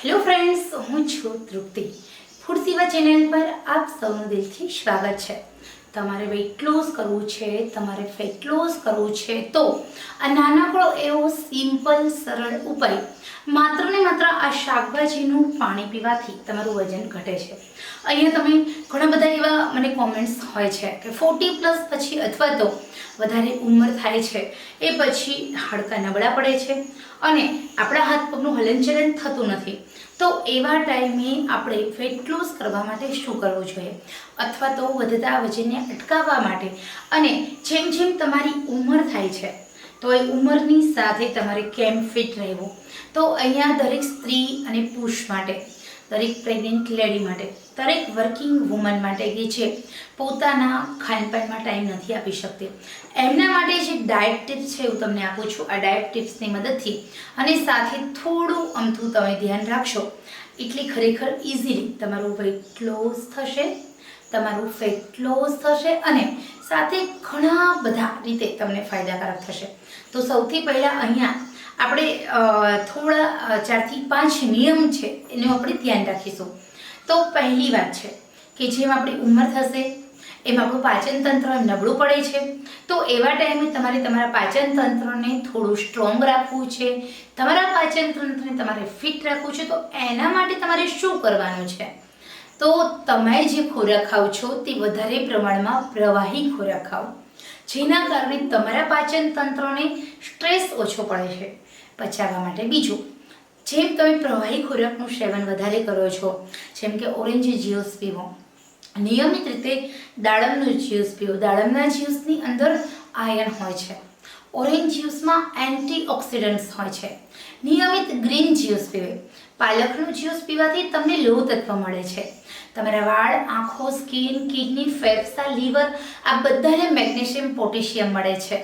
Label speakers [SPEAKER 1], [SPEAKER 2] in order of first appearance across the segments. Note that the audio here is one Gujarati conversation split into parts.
[SPEAKER 1] હેલો ફ્રેન્ડ્સ, હું છું તૃપ્તિ. ફૂડ સેવા ચેનલ પર આપ સૌનું દિલથી સ્વાગત છે. તમારે વેઇટ લોસ કરવું છે, તમારે ફેટ લોસ કરવું છે, તો આ નાનકડો એવો સિમ્પલ સરળ ઉપાય માત્ર ને માત્ર આ શાકભાજીનું પાણી પીવાથી તમારું વજન ઘટે છે. અહીંયા તમે ઘણા બધા એવા મને કોમેન્ટ્સ હોય છે કે 40+ પછી અથવા તો વધારે ઉંમર થાય છે એ પછી હાડકાં નબળા પડે છે અને આપણા હાથ પગનું હલનચલન થતું નથી. તો એવા ટાઈમે આપણે વેટ લોસ કરવા માટે શું કરવું જોઈએ, અથવા તો વધતા વજનને અટકાવવા માટે અને જેમ જેમ તમારી ઉંમર થાય છે તો એ ઉંમરની સાથે તમારે કેમ ફિટ રહેવું. તો અહીંયા દરેક સ્ત્રી અને પુરુષ માટે, દરેક પ્રેગ્નન્ટ લેડી માટે, દરેક વર્કિંગ વુમન માટે કે જે પોતાના ખાનપાનમાં ટાઈમ નથી આપી શકતી, એમના માટે જે ડાયટ ટિપ્સ છે હું તમને આપું છું. આ ડાયટ ટિપ્સની મદદથી અને સાથે થોડું અમથું તમે ધ્યાન રાખશો એટલે ખરેખર ઇઝીલી તમારું વેટ લોસ થશે, તમારું ફેટ લોસ થશે અને સાથે ઘણા બધા રીતે તમને ફાયદાકારક થશે. તો સૌથી પહેલાં અહીંયા આપણે થોડા 4 થી 5 નિયમ છે એનું આપણે ધ્યાન રાખીશું. તો પહેલી વાત છે કે જેમ આપણી ઉંમર થશે એમ આપણું પાચન તંત્ર નબળું પડે છે. તો એવા ટાઈમે તમારે તમારા પાચન તંત્રને થોડું સ્ટ્રોંગ રાખવું છે, તમારા પાચન તંત્રને તમારે ફિટ રાખવું છે. તો એના માટે તમારે શું કરવાનું છે? તો તમે જે ખોરાક ખાઓ છો તે વધારે પ્રમાણમાં પ્રવાહી ખોરાક ખાઓ, જેના કારણે તમારા પાચન તંત્રને સ્ટ્રેસ ઓછો પડે છે પચાવવા માટે. બીજું, જેમ તમે પ્રવાહી ખોરાકનું સેવન વધારે કરો છો, જેમ કે ઓરેન્જ જ્યુસ પીવો, નિયમિત રીતે દાડમનું જ્યુસ પીવો. દાડમના જ્યુસની અંદર આયર્ન હોય છે, ઓરેન્જ જ્યુસમાં એન્ટીઓક્સિડન્ટ્સ હોય છે. નિયમિત ગ્રીન જ્યુસ પીવે, પાલકનું જ્યુસ પીવાથી તમને લોહ તત્વ મળે છે. તમારા વાળ, આંખો, સ્કિન, કિડની, ફેફસા, લીવર આ બધાને મેગ્નેશિયમ, પોટેશિયમ મળે છે.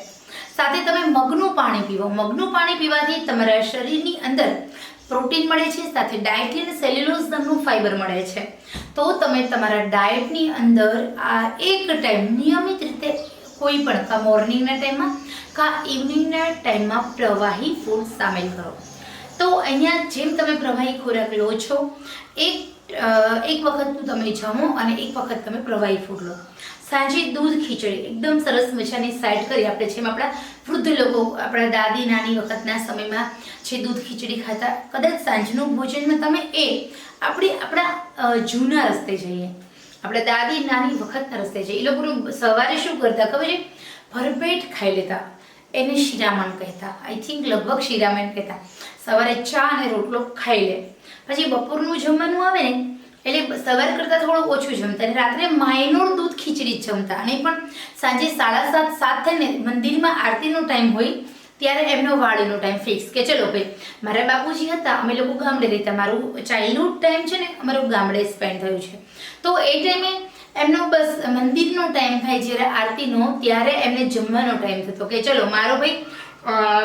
[SPEAKER 1] સાથે તમે મગનું પાણી પીવો. મગનું પાણી પીવાથી તમારા શરીરની અંદર પ્રોટીન મળે છે, સાથે ડાયટી અને સેલ્યુલોઝ નામનું ફાઇબર મળે છે. તો તમે તમારા ડાયટની અંદર આ એક ટાઈમ નિયમિત રીતે કોઈ પણ કાં મોર્નિંગના ટાઈમમાં કાં ઇવનિંગના ટાઈમમાં પ્રવાહી ફૂડ સામેલ કરો. તો અહીંયા જેમ તમે પ્રવાહી ખોરાક લો છો, એક વખતનું તમે જમો અને એક વખત તમે પ્રવાહી ફૂડ લો. સાંજે દૂધ ખીચડી એકદમ સરસ મજાની સાઈડ કરી આપણે, જેમ આપણા વૃદ્ધ લોકો, આપણા દાદી નાની વખતના સમયમાં જે દૂધ ખીચડી ખાતા, કદાચ સાંજનું ભોજનમાં તમે આપણા જૂના રસ્તે જઈએ, આપણા દાદી નાની વખતના રસ્તે જઈએ. એ લોકોનું સવારે શું કરતા ખબર છે? ભરપેટ ખાઈ લેતા, એને શિરામણ કહેતા. આઈ થિંક લગભગ શિરામણ કહેતા. સવારે ચા અને રોટલો ખાઈ લે, પછી બપોરનું જમવાનું આવે ને એટલે સવાર કરતાં થોડું ઓછું જમતા અને રાત્રે માયનોર દૂધ ખીચડી જ જમતા. અને પણ સાંજે 7:30 થઈને મંદિરમાં આરતીનો ટાઈમ હોય ત્યારે એમનો વાળીનો ટાઈમ ફિક્સ કે ચલો ભાઈ, મારા બાપુજી હતા, અમે લોકો ગામડે રહેતા, મારું ચાઇલ્ડહુડ ટાઈમ છે ને અમારું ગામડે સ્પેન્ડ થયું છે. તો એ ટાઈમે એમનો બસ મંદિરનો ટાઈમ થાય જ્યારે આરતીનો, ત્યારે એમને જમવાનો ટાઈમ થતો કે ચલો મારો ભાઈ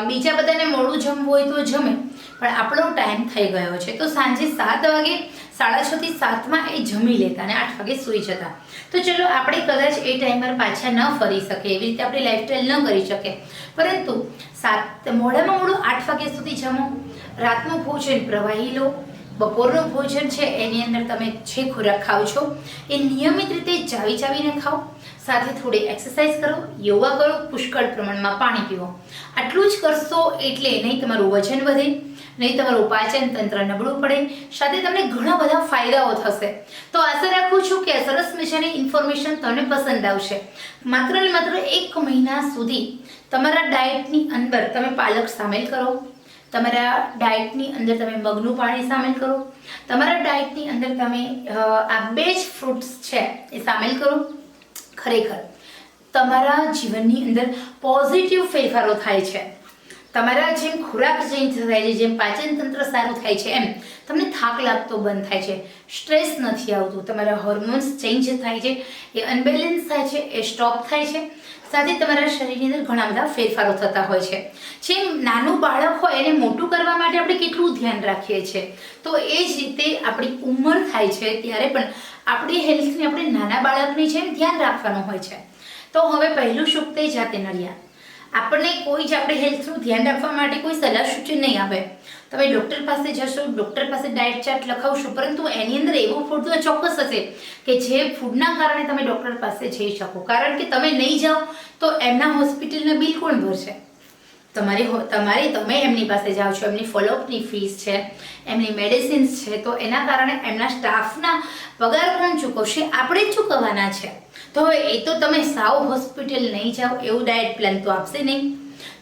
[SPEAKER 1] બીજા બધાને મોડું જમવું હોય તો જમે, પણ આપણો ટાઈમ થઈ ગયો છે. તો સાંજે 7 વાગે, 6:30 થી 7માં એ જમી લેતા અને 8 વાગે સૂઈ જતા. તો ચલો આપણે કદાચ એ ટાઈમ પર પાછા ન ફરી શકે, એવી રીતે આપણે લાઈફસ્ટાઈલ ન કરી શકે, પરંતુ મોડામાં મોડું 8 વાગ્યા સુધી જમો. રાતનું ભોજન પ્રવાહી લો. બપોરનું ભોજન છે એની અંદર તમે જે ખોરાક ખાઓ છો એ નિયમિત રીતે ચાવીને ખાઓ. સાથે થોડી એક્સરસાઇઝ કરો, યોગા કરો, પુષ્કળ પ્રમાણમાં પાણી પીવો. આટલું જ કરશો એટલે નહીં તમારું વજન વધે, નહીં તમારું પાચન તંત્ર નબળું પડે, સાથે તમને ઘણા બધા ફાયદાઓ થશે. તો આશા રાખું છું કે આ સરસ મજાની ઇન્ફોર્મેશન તમને પસંદ આવશે. માત્ર ને માત્ર 1 મહિના સુધી તમારા ડાયટની અંદર તમે પાલક સામેલ કરો, તમારા ડાયટની અંદર તમે મગનું પાણી સામેલ કરો, તમારા ડાયટની અંદર તમે આ 2 જ ફ્રૂટ્સ છે એ સામેલ કરો. ખરેખર તમારા જીવનની અંદર પોઝિટિવ ફેરફારો થાય છે. તમારા જેમ ખોરાક ચેન્જ થાય છે, જેમ પાચન તંત્ર સારું થાય છે, એમ તમને થાક લાગતો બંધ થાય છે, સ્ટ્રેસ નથી આવતું, તમારા હોર્મોન્સ ચેન્જ થાય છે, એ અનબેલેન્સ થાય છે, એ સ્ટોપ થાય છે. સાથે તમારા શરીરની અંદર ઘણા બધા ફેરફારો થતા હોય છે. જેમ નાનું બાળક હોય એને મોટું કરવા માટે આપણે કેટલું ધ્યાન રાખીએ છીએ, તો એ જ રીતે આપણી ઉંમર થાય છે ત્યારે પણ આપણી હેલ્થને આપણે નાના બાળકની જેમ ધ્યાન રાખવાનું હોય છે. તો હવે પહેલું સુખ તે જાતે નડિયા. આપણને કોઈ જ આપણે હેલ્થનું ધ્યાન રાખવા માટે કોઈ સલાહ સૂચન નહીં આપે. તમે ડૉક્ટર પાસે જશો, ડૉક્ટર પાસે ડાયટ ચાર્ટ લખાવશો, પરંતુ એની અંદર એવું ફૂડ તો ચોક્કસ હશે કે જે ફૂડના કારણે તમે ડૉક્ટર પાસે જઈ શકો. કારણ કે તમે નહીં જાઓ તો એમના હોસ્પિટલના બિલ કોણ ભરશે? તમે એમની પાસે જાઓ છો, એમની ફોલોઅપની ફીસ છે, એમની મેડિસિન્સ છે, તો એના કારણે એમના સ્ટાફના પગાર કોણ ચૂકવશે? આપણે જ ચૂકવવાના છે. તો હવે એ તો તમે સાવ હોસ્પિટલ નહીં જાઓ એવું ડાયટ પ્લાન તો આપશે નહીં.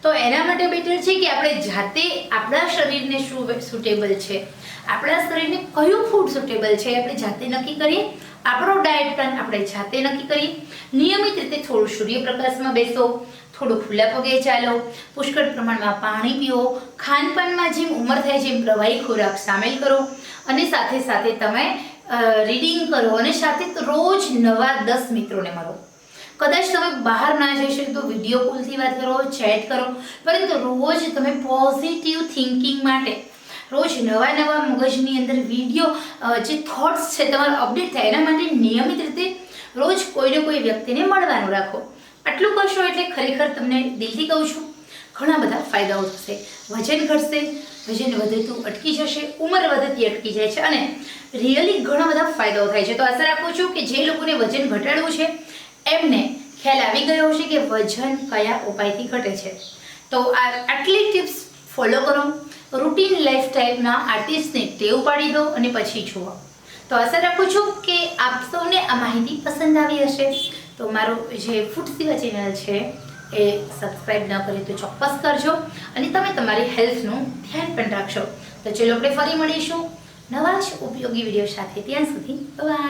[SPEAKER 1] તો એના માટે બેટર છે કે આપણે જાતે આપણા શરીરને શું સુટેબલ છે, આપણા શરીરને કયું ફૂડ સુટેબલ છે, આપણે જાતે નક્કી કરીએ. આપણો ડાયટ પ્લાન આપણે જાતે નક્કી કરીએ. નિયમિત રીતે થોડું સૂર્યપ્રકાશમાં બેસો, થોડું ખુલ્લા પગે ચાલો, પુષ્કળ પ્રમાણમાં પાણી પીવો, ખાનપાનમાં જેમ ઉંમર થાય જેમ પ્રવાહી ખોરાક સામેલ કરો, અને સાથે સાથે તમે રીડિંગ કરો, અને સાથે રોજ નવા 10 મિત્રોને મળો. કદાચ તમે બહાર ના જઈ શકો તો વિડીયો કોલથી વાત કરો, ચેટ કરો, પરંતુ રોજ તમે પોઝિટિવ થિંકિંગ માટે રોજ નવા મગજની અંદર વિડીયો જે થોટ્સ છે તમારા અપડેટ થાય એના માટે નિયમિત રીતે રોજ કોઈને કોઈ વ્યક્તિને મળવાનું રાખો. આટલું કરશો એટલે ખરેખર તમને દિલથી કહું છું ઘણા બધા ફાયદાઓ થશે. વજન ઘટશે, વજન વધતું અટકી જશે, ઉંમર વધતી અટકી જાય છે, અને રિયલી ઘણા બધા ફાયદાઓ થાય છે. તો આશા રાખું છું કે જે લોકોને વજન ઘટાડવું છે એમને ખ્યાલ આવી ગયો હશે કે વજન કયા ઉપાયથી ઘટે છે. તો આટલી ટિપ્સ ફોલો કરો, રૂટીન લાઈફસ્ટાઈલના આ ટિપ્સને ટેવ પાડી દો અને પછી જુઓ. તો આશા રાખું છું કે આપ સૌને આ માહિતી પસંદ આવી હશે. તો મારું જે ફૂડ સેવા ચેનલ છે એ સબસ્ક્રાઈબ ન કરી તો ચોક્કસ કરજો, અને તમે તમારી હેલ્થનું ધ્યાન પણ રાખશો. તો ચલો આપણે ફરી મળીશું નવા જ ઉપયોગી વિડીયો સાથે. ત્યાં સુધી બાય.